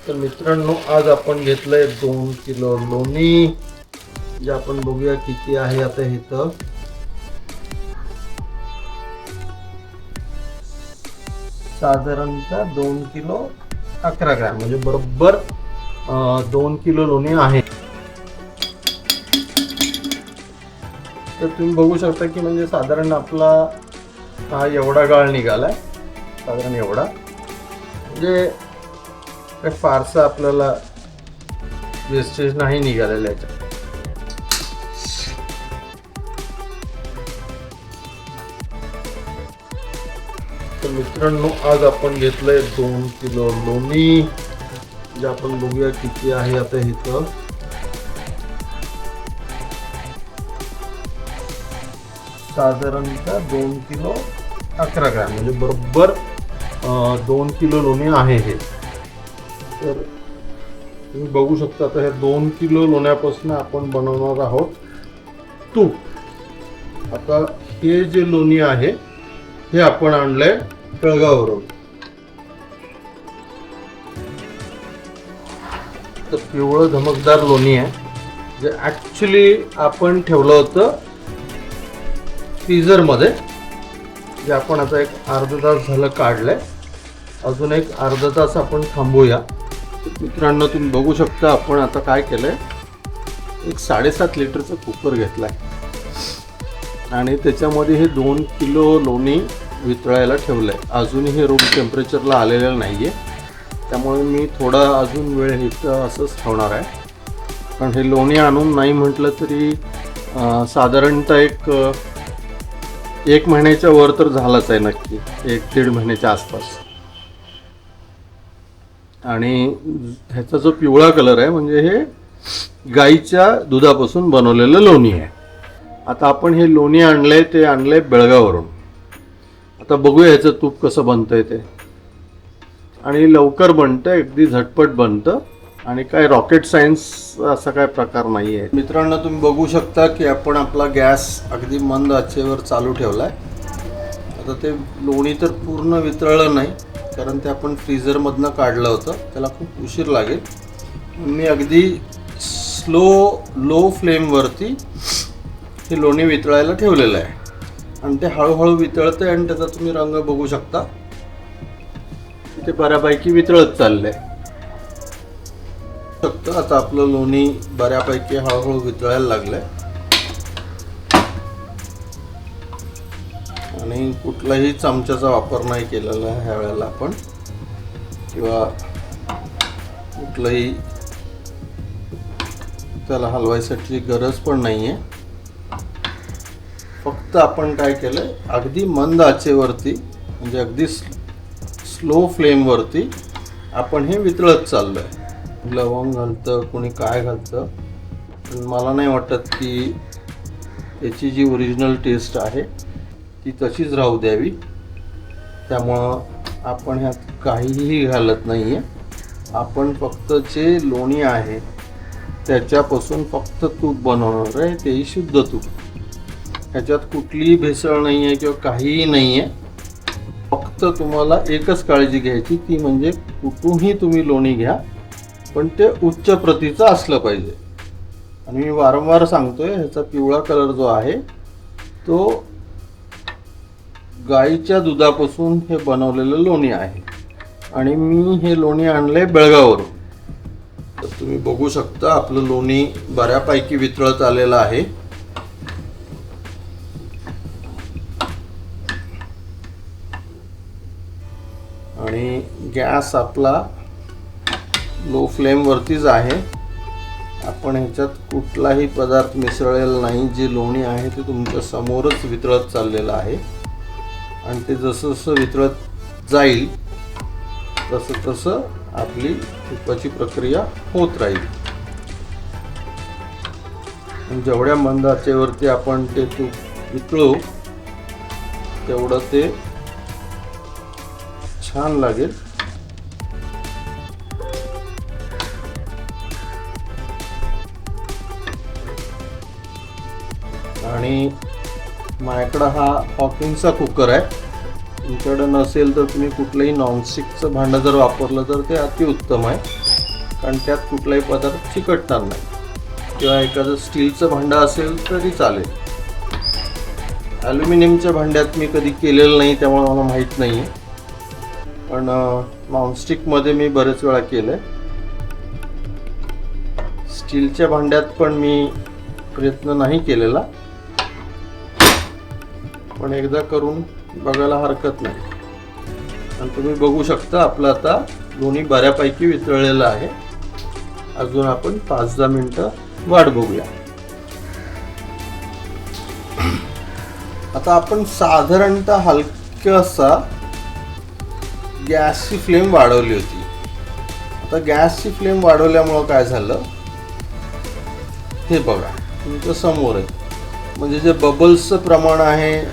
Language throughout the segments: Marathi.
तर मित्रांनो, आज आपण घेतलंय 2 किलो लोणी, जे आपण बघूया किती आहे आता इथं. साधारणतः 2 किलो 11 ग्रॅम, म्हणजे बरोबर 2 किलो लोणी आहे. तर तुम्ही बघू शकता की म्हणजे साधारण आपला हा एवढा गाळ निघालाय, साधारण एवढा. म्हणजे काय फारसा आपल्याला वेस्टेज नाही निघालेलं याच्यात. तर मित्रांनो, आज आपण घेतलंय 2 किलो लोणी, जे आपण बघूया किती आहे आता इथं. साधारणतः 2 किलो 11 ग्रॅम, म्हणजे बरोबर 2 किलो लोणी आहे हे. तर तुम्ही बघू शकता आता हे 2 किलो लोण्यापासून आपण बनवणार आहोत तूप. आता हे जे लोणी आहे हे आपण आणलंय बेळगाववरून. तर पिवळं धमकदार लोणी आहे, जे ॲक्च्युली आपण ठेवलं होतं फ्रीझरमध्ये, जे आपण आता एक अर्धा तास झालं काढलंय. अजून एक अर्धा तास आपण थांबूया. मित्रांनो, तुम्ही बघू शकता आपण आता काय केलंय, एक 7.5 लिटरचा कुकर घेतलाय आणि त्याच्यामध्ये हे 2 किलो लोणी वितळायला ठेवलंय. अजूनही हे रूम टेम्परेचरला आलेलं नाहीये, त्यामुळे मी थोडा अजून वेळ इथं असंच ठेवणार आहे. कारण हे लोणी आणून नाही म्हटलं तरी साधारणतः एक महिन्याच्या वर तर झालंच आहे नक्की, 1-1.5 महिन्याच्या आसपास. आणि ह्याचा जो पिवळा कलर आहे म्हणजे हे गाईच्या दुधापासून बनवलेलं लोणी आहे. आता आपण हे लोणी आणलंय, ते आणलंय बेळगाववरून. आता बघूया ह्याचं तूप कसं बनतंय ते. आणि लवकर बनतं, अगदी झटपट बनतं, आणि काय रॉकेट सायन्स असा काय प्रकार नाही आहे. मित्रांनो, तुम्ही बघू शकता की आपण आपला गॅस अगदी मंद आचेवर चालू ठेवलाय. आता ते लोणी तर पूर्ण वितळलं नाही, कारण ते आपण फ्रीझरमधनं काढलं होतं, त्याला खूप उशीर लागेल. मी अगदी लो फ्लेमवरती हे लोणी वितळायला ठेवलेलं आहे, आणि ते हळूहळू वितळतं आणि त्याचा तुम्ही रंग बघू शकता. ते बऱ्यापैकी वितळत चाललंय. आता आपलं लोणी बऱ्यापैकी हळूहळू वितळायला लागलंय, आणि कुठलाही चमच्याचा वापर नाही केलेला आहे ह्या वेळेला आपण, किंवा कुठलंही त्याला हलवायसाठी गरज पण नाही आहे. फक्त आपण काय केलंय, अगदी मंद आचेवरती, म्हणजे अगदी स्लो फ्लेमवरती आपण हे वितळत चाललोय. लवंग घालतं, कोणी काय घालतं, पण मला नाही वाटत की याची जी ओरिजिनल टेस्ट आहे ती तशीच राहू द्यावी. त्यामुळं आपण ह्यात काहीही घालत नाही आहे. आपण फक्त जे लोणी आहे त्याच्यापासून फक्त तूप बनवणार आहे, तेही शुद्ध तूप. ह्याच्यात कुठलीही भेसळ नाही आहे किंवा काहीही नाही आहे. फक्त तुम्हाला एकच काळजी घ्यायची, ती म्हणजे कुठूनही तुम्ही लोणी घ्या, पण ते उच्च प्रतीचं असलं पाहिजे. आणि मी वारंवार सांगतोय, ह्याचा पिवळा कलर जो आहे तो गाईच्या दुधापासून हे बनवलेलं लोणी आहे, आणि मी हे लोणी आणलंय बेळगाववरून. तर तुम्ही बघू शकता आपलं लोणी बऱ्यापैकी वितळत आलेलं आहे. आणि गॅस आपला लो फ्लेमवरतीच आहे. आपण ह्याच्यात कुठलाही पदार्थ मिसळलेला नाही. जे लोणी आहे ते तुमच्या समोरच वितळत चाललेलं आहे, आणि ते जसं जसं वितळत जाईल तसं तसं आपली तुपाची प्रक्रिया होत राहील. जेवढ्या मंद आचेवरती आपण ते तूप वितळू तेवढं ते छान लागेल. आणि माझ्याकडं हा हॉकिंगचा कुकर आहे. तुमच्याकडे नसेल तर तुम्ही कुठलंही नॉनस्टिकचं भांडं जर वापरलं तर ते अतिउत्तम आहे. कारण त्यात कुठलाही पदार्थ चिकटणार नाही. किंवा एखादं स्टीलचं भांडं असेल तरी चालेल. ॲल्युमिनियमच्या भांड्यात मी कधी केलेलं नाही त्यामुळे मला माहीत नाही आहे, पण नॉनस्टिकमध्ये मी बरेच वेळा केलं आहे. स्टीलच्या भांड्यात पण मी प्रयत्न नाही केलेला, पण एकदा करून बघायला हरकत नाही. आणि तुम्ही बघू शकता आपलं आता दोन्ही बऱ्यापैकी वितळलेलं आहे. अजून आपण 5-10 मिनटं वाट बघूया. आता आपण साधारणतः हलकासा गॅसची फ्लेम वाढवली होती. आता गॅसची फ्लेम वाढवल्यामुळं काय झालं हे बघा तुमच्या समोर आहे. म्हणजे जे बबल्सचं प्रमाण आहे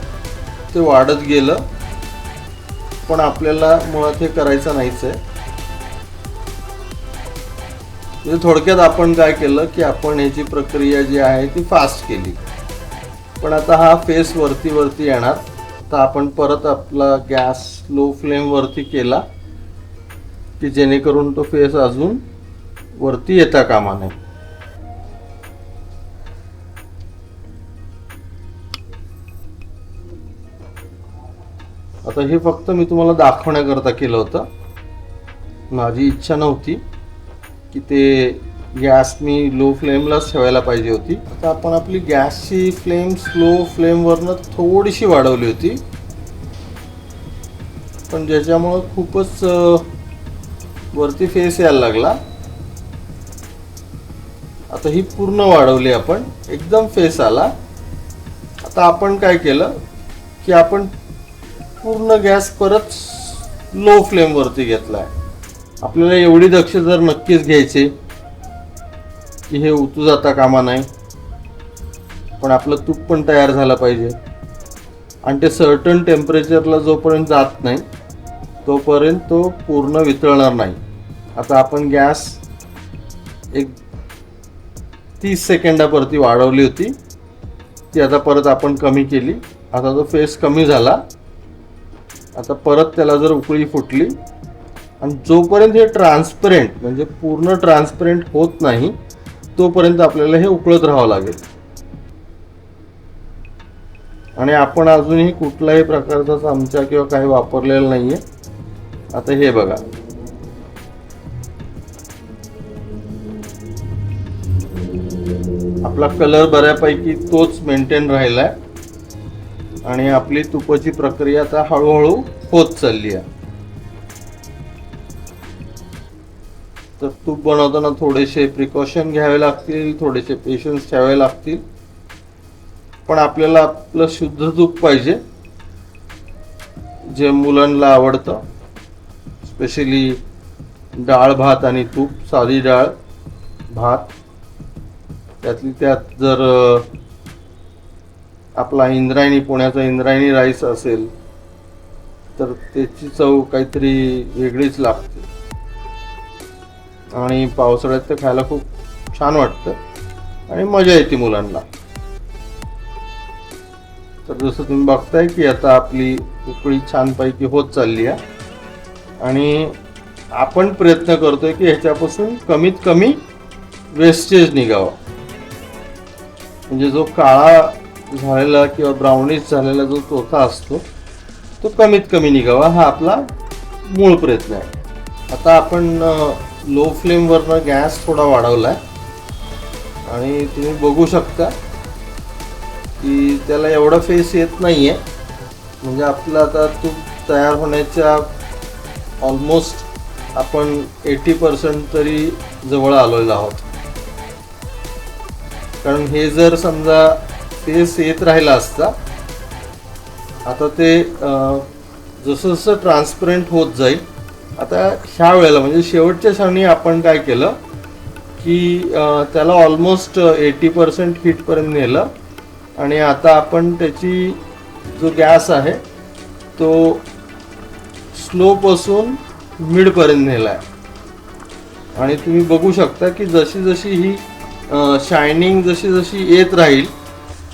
ते वाढत गेलं, पण आपल्याला मुळात हे करायचं नाहीच आहे. म्हणजे थोडक्यात आपण काय केलं की आपण ह्याची प्रक्रिया जी आहे ती फास्ट केली. पण आता हा फेस वरती येणार, तर आपण परत आपला गॅस लो फ्लेमवरती केला की जेणेकरून तो फेस अजून वरती येता कामा नये. आता हे फक्त मी तुम्हाला दाखवण्याकरता केलं होतं. माझी इच्छा नव्हती की ते गॅस मी लो फ्लेमलाच ठेवायला पाहिजे होती. आता आपण आपली गॅसची फ्लेम स्लो फ्लेमवरनं थोडीशी वाढवली होती, पण ज्याच्यामुळं खूपच वरती फेस यायला लागला. आता ही पूर्ण वाढवली आपण, एकदम फेस आला. आता आपण काय केलं की आपण पूर्ण गॅस परत लो फ्लेमवरती घेतलाय. आपल्याला एवढी दक्षता नक्कीच घ्यायची की हे उतू जाता कामा नाही, पण आपलं तूप पण तयार झालं पाहिजे. आणि ते सर्टन टेम्परेचरला जोपर्यंत जात नाही तोपर्यंत तो पूर्ण वितळणार नाही. आता आपण गॅस एक 30 सेकंदापुरती वाढवली होती, ती आता परत आपण कमी केली. आता तो फेस कमी झाला. आता परत त्याला जर उकळी फुटली आणि जोपर्यंत हे ट्रान्सपरंट म्हणजे पूर्ण ट्रान्सपरंट होत नाही तोपर्यंत आपल्याला हे उकळत राहावं लागेल. आणि आपण अजूनही कुठल्याही प्रकारचा चमचा किंवा काही वापरलेलं नाहीये. आता हे बघा, आपला कलर बऱ्यापैकी तोच मेंटेन राहिलाय आणि आपली तुपाची प्रक्रिया आता हळूहळू होत चालली आहे. तर तूप बनवताना थोडेसे प्रिकॉशन घ्यावे लागतील, थोडेसे पेशन्स ठेवावे लागतील. पण आपल्याला आपलं शुद्ध तूप पाहिजे, जे मुलांना आवडतं. स्पेशली डाळ भात आणि तूप, साधी डाळ भात, त्यातली त्यात जर आपला इंद्रायणी, पुण्याचा इंद्रायणी राईस असेल तर त्याची चव काहीतरी वेगळीच लागते. आणि पावसाळ्यात ते खायला खूप छान वाटतं आणि मजा येते मुलांना. तर जसं तुम्ही बघताय की आता आपली उकळी छानपैकी होत चालली आहे आणि आपण प्रयत्न करतोय की ह्याच्यापासून कमीत कमी वेस्टेज निघावा. म्हणजे जो काळा झालेला किंवा ब्राउनिश झालेला जो चोथा असतो तो कमीत कमी निघावा, हा आपला मूळ प्रयत्न आहे. आता आपण लो फ्लेमवरनं गॅस थोडा वाढवलाय आणि तुम्ही बघू शकता की त्याला एवढा फेस येत नाहीये. म्हणजे आपलं आता तूप तयार होण्याच्या ऑलमोस्ट आपण 80% तरी जवळ आलेलो आहोत. कारण हे जर समजा फेस येत राहिला असता, आता ते जसं जसं ट्रान्सपरंट होत जाईल. आता ह्या वेळेला म्हणजे शेवटच्या क्षणी आपण काय केलं की त्याला ऑलमोस्ट 80% हीटपर्यंत नेलं आणि आता आपण त्याची जो गॅस आहे तो स्लोपासून मिडपर्यंत नेला आहे. आणि तुम्ही बघू शकता की जशी जशी ही शायनिंग जशी जशी येत राहील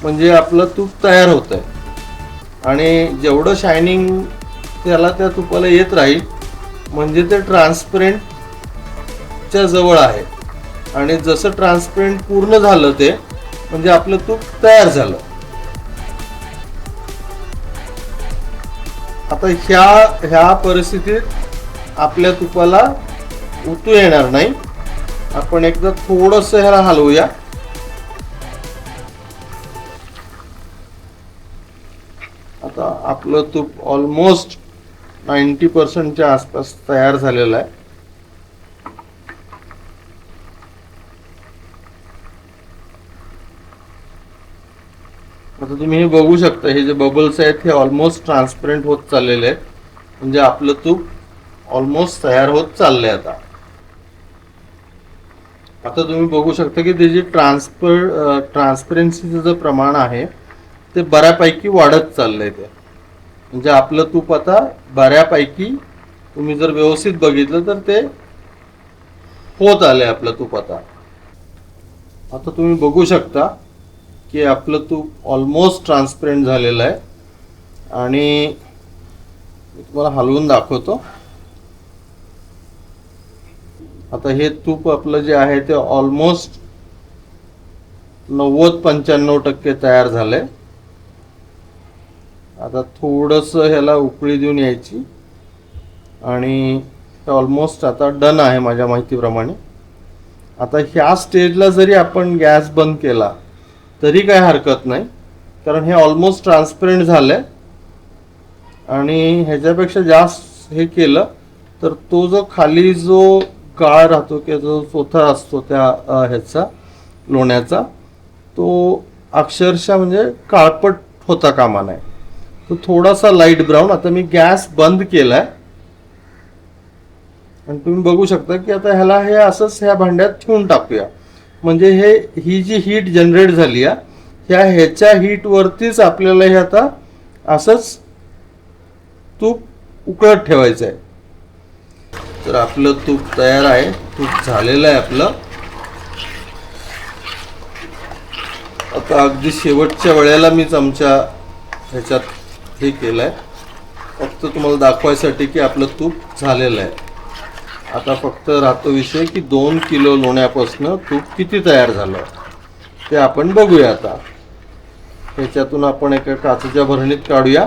म्हणजे आपलं तूप तयार होत आहे. आणि जेवढं शायनिंग त्याला त्या तुपाला येत राहील म्हणजे ते ट्रान्सपरंट शेवटच्या जवळ आहे आणि जसं ट्रान्सपरंट पूर्ण झालं ते म्हणजे आपलं तूप तयार झालं. आता ह्या परिस्थितीत आपल्या तुपाला उतू येणार नाही. आपण एकदा थोडस ह्याला हलवूया. आता आपलं तूप ऑलमोस्ट 90% आसपास तयार झालेलं आहे. आता तुम्ही हे बघू शकता, हे जे बबल्स आहेत हे ऑलमोस्ट ट्रान्सपरंट होत चाललेले आहेत. म्हणजे आपलं तूप ऑलमोस्ट तयार होत चाललंय. आता तुम्ही बघू शकता की त्याची ट्रान्सपरन्सीचं जे प्रमाण आहे ते बऱ्यापैकी वाढत चाललंय. ते म्हणजे आपलं तूप आता बऱ्यापैकी, तुम्ही जर व्यवस्थित बघितलं तर ते होत आलंय आपलं तूप. आता तुम्ही बघू शकता की आपलं तूप ऑलमोस्ट ट्रान्सपरंट झालेलं आहे. आणि मी तुम्हाला हलवून दाखवतो. आता हे तूप आपलं जे आहे ते ऑलमोस्ट 90-95% तयार झालंय. आता थोडस ह्याला उकळी देऊन यायची आणि ऑलमोस्ट आता डन आहे माझ्या माहितीप्रमाणे. आता ह्या स्टेजला जरी आपण गॅस बंद केला तरी काय हरकत नाही, कारण हे ऑलमोस्ट ट्रान्सपरंट झालंय. आणि ह्याच्यापेक्षा जास्त हे केलं तर तो जो खाली जो गाळ राहतो किंवा जो चोथा असतो त्या ह्याचा लोण्याचा, तो अक्षरशः म्हणजे काळपट होता कामा नये. तो थोडासा लाईट ब्राऊन. आता मी गॅस बंद केलाय आणि तुम्ही बघू शकता की आता ह्याला हे असंच ह्या भांड्यात ठेवून टाकूया. म्हणजे ही जी हीट जनरेट झाली आहे ह्याच्या हीट वरतीच आपल्याला हे आता असंच तूप उकळत ठेवायचं आहे. तर आपलं तूप तयार आहे. तूप झालेलं आहे आपलं. आता अगदी शेवटच्या वेळेला मी चमचा ह्याच्यात हे केलंय, फक्त तुम्हाला दाखवायसाठी की आपलं तूप झालेलं आहे. आता फक्त राहतो विषय की 2 किलो लोण्यापासून तूप किती तयार झालं ते आपण बघूया. आता ह्याच्यातून आपण एका काचेच्या भरणीत काढूया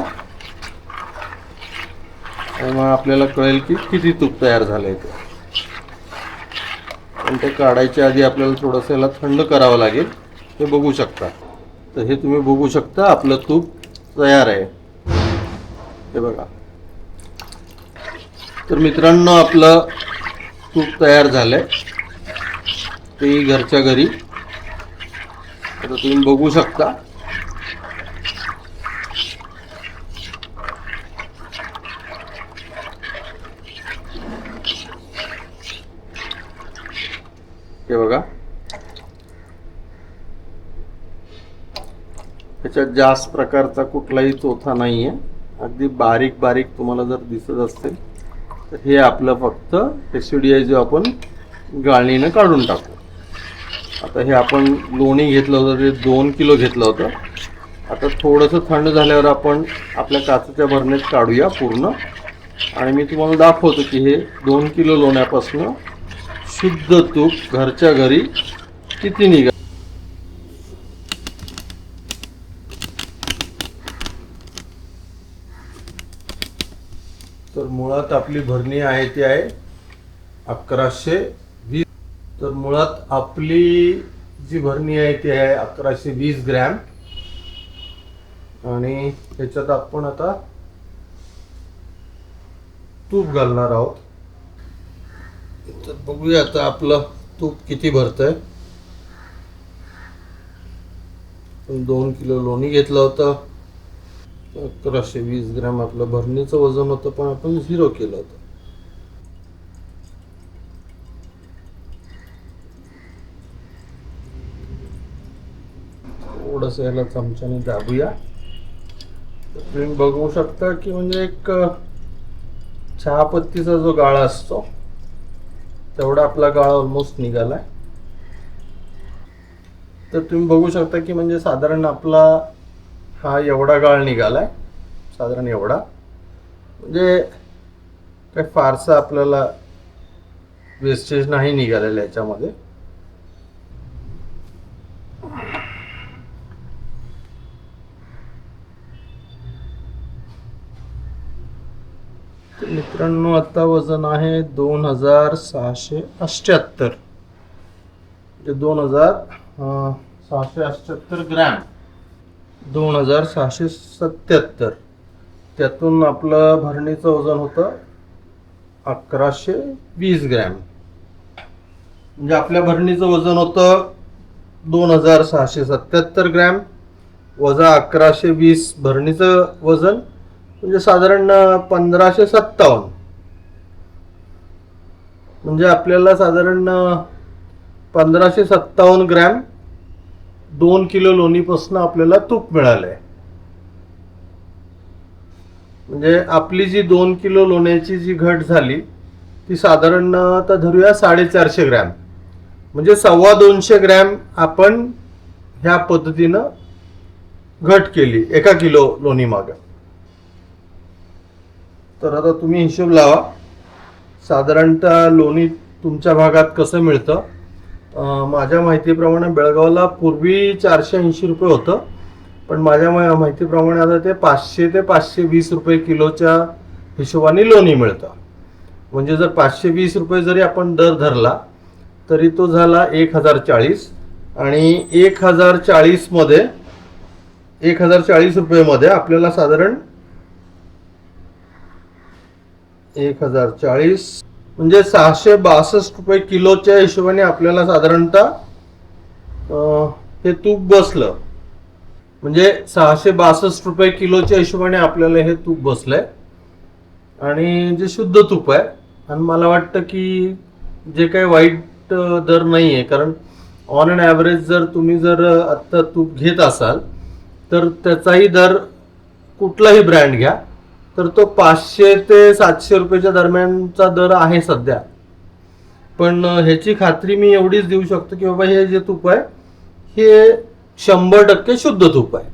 आणि मग आपल्याला कळेल की किती तूप तयार झालंय ते. पण ते काढायच्या आधी आपल्याला थोडंसं याला थंड करावं लागेल. ते बघू शकता. तर हे तुम्ही बघू शकता आपलं तूप तयार आहे. हे बघा. तर मित्रांनो, आपलं तूप तयार झालंय ते घरच्या घरी. आता तुम्ही बघू शकता. हे बघा, त्याच्यात जास्त प्रकारचा कुठलाही चोथा नाहीये. अगदी बारीक बारीक तुम्हाला जर दिसत असतील तर हे आपलं फक्त एसिडियाई जो आपण गाळणीनं काढून टाकू. आता हे आपण लोणी घेतलं होतं ते 2 किलो घेतलं होतं. आता थोडंसं थंड झाल्यावर आपण आपल्या काचेच्या भरणीत काढूया पूर्ण. आणि मी तुम्हाला दाखवतो की हे 2 किलो लोण्यापासून शुद्ध तूप घरच्या घरी किती निघा. तर मुळात आपली भरणी आहे ती आहे 1120. तर मुळात आपली जी भरणी आहे ती आहे 1120 ग्रॅम. आणि त्याच्यात आपण आता तूप घालणार आहोत. तर बघूया आता आपलं तूप किती भरतंय. 2 किलो लोणी घेतलं होतं. 1120 ग्रॅम आपलं भरणीचं वजन होतं, पण आपण 0 केलं होतं. थोडंसं याला चमच्याने दाबूया. तुम्ही बघू शकता की म्हणजे एक चहापत्तीचा जो गाळा असतो तेवढा आपला गाळा ऑलमोस्ट निघालाय. तर तुम्ही बघू शकता की म्हणजे साधारण आपला हा एवढा गाळ निघालाय. साधारण एवढा, म्हणजे काय फारसा आपल्याला वेस्टेज नाही निघालेलं याच्यामध्ये. मित्रांनो आता वजन आहे 2678, म्हणजे 2678 ग्रॅम, 2677. त्यातून आपलं भरणीचं वजन होतं 1120 ग्रॅम. म्हणजे आपल्या भरणीचं वजन होतं 2677 ग्रॅम वजा 1120 भरणीचं वजन, म्हणजे साधारण 1557. म्हणजे आपल्याला साधारण 1557 ग्रॅम 2 किलो लोणीपासून आपल्याला तूप मिळालंय. म्हणजे आपली जी 2 किलो लोण्याची जी घट झाली ती साधारण आता धरूया 450 ग्रॅम, म्हणजे 250 ग्रॅम आपण ह्या पद्धतीनं घट केली 1 किलो लोणी मागे. तर आता तुम्ही हिशोब लावा, साधारणतः लोणी तुमच्या भागात कसं मिळतं. माझ्या माहितीप्रमाणे बेळगावला पूर्वी 480 रुपये होतं, पण माझ्या माहितीप्रमाणे आता ते 500 ते 520 रुपये किलोच्या हिशोबाने लोणी मिळतं. म्हणजे जर 520 रुपये जरी आपण दर धरला तरी तो झाला 1040, आणि 1040 मध्ये 1040 रुपयेमध्ये आपल्याला साधारण 1040 म्हणजे 662 रुपये किलोच्या हिशोबाने आपल्याला साधारणतः हे तूप बसलं. म्हणजे 662 रुपये किलोच्या हिशोबाने आपल्याला हे तूप बसलंय, आणि जे शुद्ध तूप आहे. आणि मला वाटतं की जे काही वाईट दर नाही आहे, कारण ऑन अँड ॲव्हरेज जर तुम्ही जर आत्ता तूप घेत असाल तर त्याचाही दर कुठलाही ब्रँड घ्या तर तो 500 ते 700 रुपयाच्या दरम्यानचा दर आहे सध्या. पण ह्याची खात्री मी एवढीच देऊ शकतो की बाबा हे जे तूप आहे हे 100% शुद्ध तूप आहे.